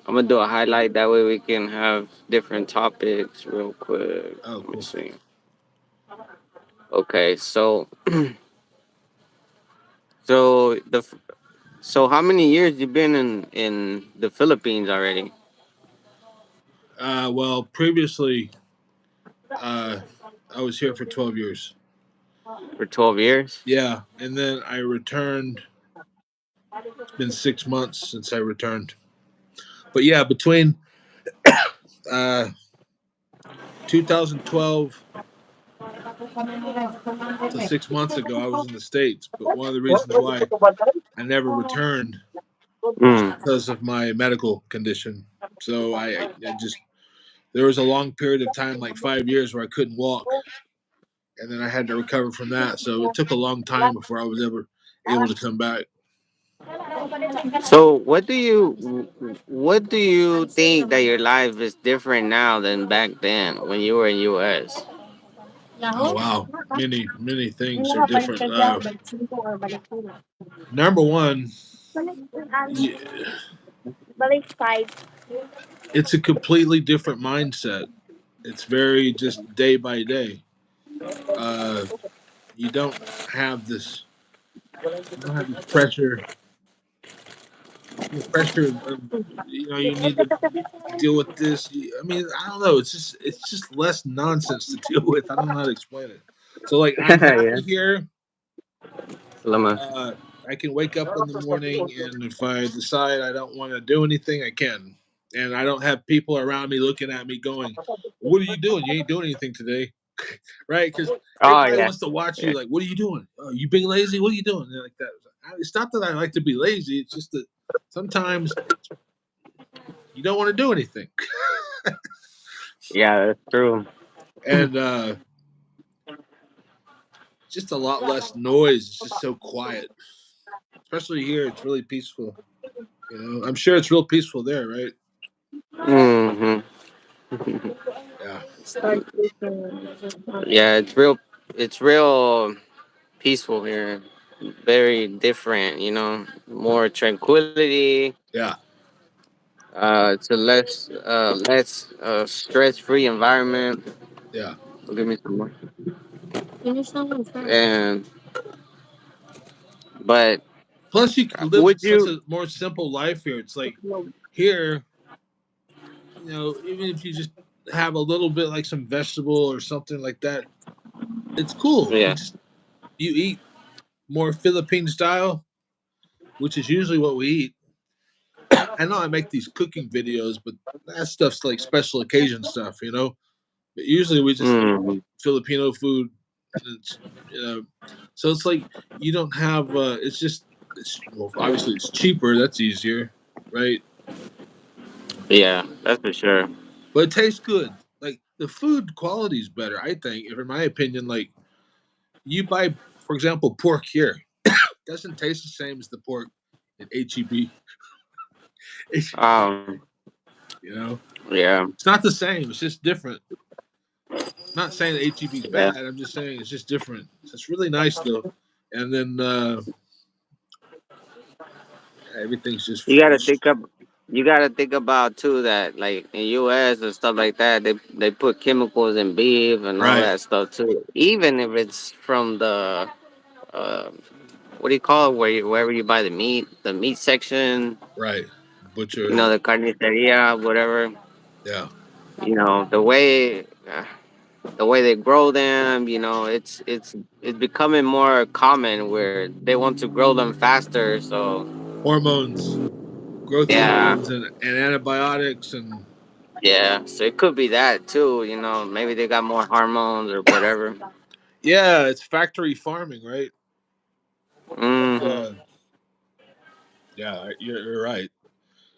I'm gonna do a highlight that way we can have different topics real quick. Oh, Let me cool. see. Okay, so how many years you been in the Philippines already? Well, previously, uh, I was here for 12 years. For 12 years. Yeah, and then I returned. It's been 6 months since I returned. But yeah, between uh, 2012 to 6 months ago, I was in the States. But one of the reasons why I never returned was Mm. because of my medical condition. So I just, there was a long period of time, like 5 years, where I couldn't walk. And then I had to recover from that. So it took a long time before I was ever able to come back. So what do you think that your life is different now than back then when you were in US? Oh wow, many things are different. Number one, y- it's a completely different mindset. It's very just day by day. Uh, you don't have this. You don't have this pressure. The pressure of you need to deal with this. I mean, I don't know. It's just less nonsense to deal with. I don't know how to explain it. So like, I'm Yeah. happy here. Lama. Uh, I can wake up in the morning, and if I decide I don't want to do anything, I can. And I don't have people around me looking at me going, "What are you doing? You ain't doing anything today." Right? Because Oh everybody yeah. wants to watch Yeah. you. Like, what are you doing? Oh, you being lazy? What are you doing? They're like that. It's not that I like to be lazy. It's just that sometimes you don't want to do anything. Yeah, that's true. And just a lot less noise. It's just so quiet. Especially here, it's really peaceful. I'm sure it's real peaceful there, right? Hmm. Yeah. Yeah, it's real peaceful here. Very different, more tranquility. Yeah. It's a less stress free environment. Yeah. Give me some more. And but Plus, you can live would such you? a more simple life here. It's like here, even if you just have a little bit like some vegetable or something like that, it's cool. Yeah. You eat more Philippine style, which is usually what we eat. I know I make these cooking videos, but that stuff's like special occasion stuff. But usually we just eat Hmm. Filipino food. And it's, you know, so it's like you don't have. Well, obviously it's cheaper. That's easier, right? Yeah, that's for sure. But it tastes good. Like the food quality is better, I think. In my opinion, like you buy, for example, pork here, doesn't taste the same as the pork at HEB. Um. you know, Yeah. it's not the same. It's just different. Not saying that HEB is Yeah. bad. I'm just saying it's just different. It's really nice though. And then everything's just You gotta fresh. think up. You gotta think about too that like in U.S. and stuff like that, they put chemicals in beef and all Right, that stuff too. Even if it's from the uh, what do you call it? Wherever you buy the meat section, right. Butcher. the carniceria, whatever. Yeah, You know the way they grow them. It's becoming more common where they want to grow them faster. So hormones, growth yeah. hormones, and antibiotics, and Yeah, so it could be that too. Maybe they got more hormones or whatever. yeah, it's factory farming, right? But Hmm. yeah, you're right.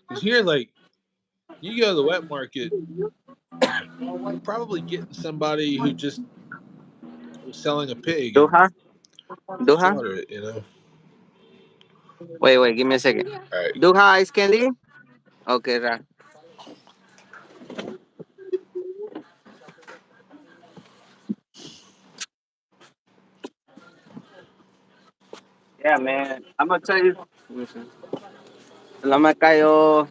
Because here, like, you go to the wet market, you're probably getting somebody who just was selling a pig and Duha, Duha. slaughter it. Wait, give me a second. All right. Duha ice candy. Okay, right. Yeah, man. I'm gonna tell you. Salamat kayo.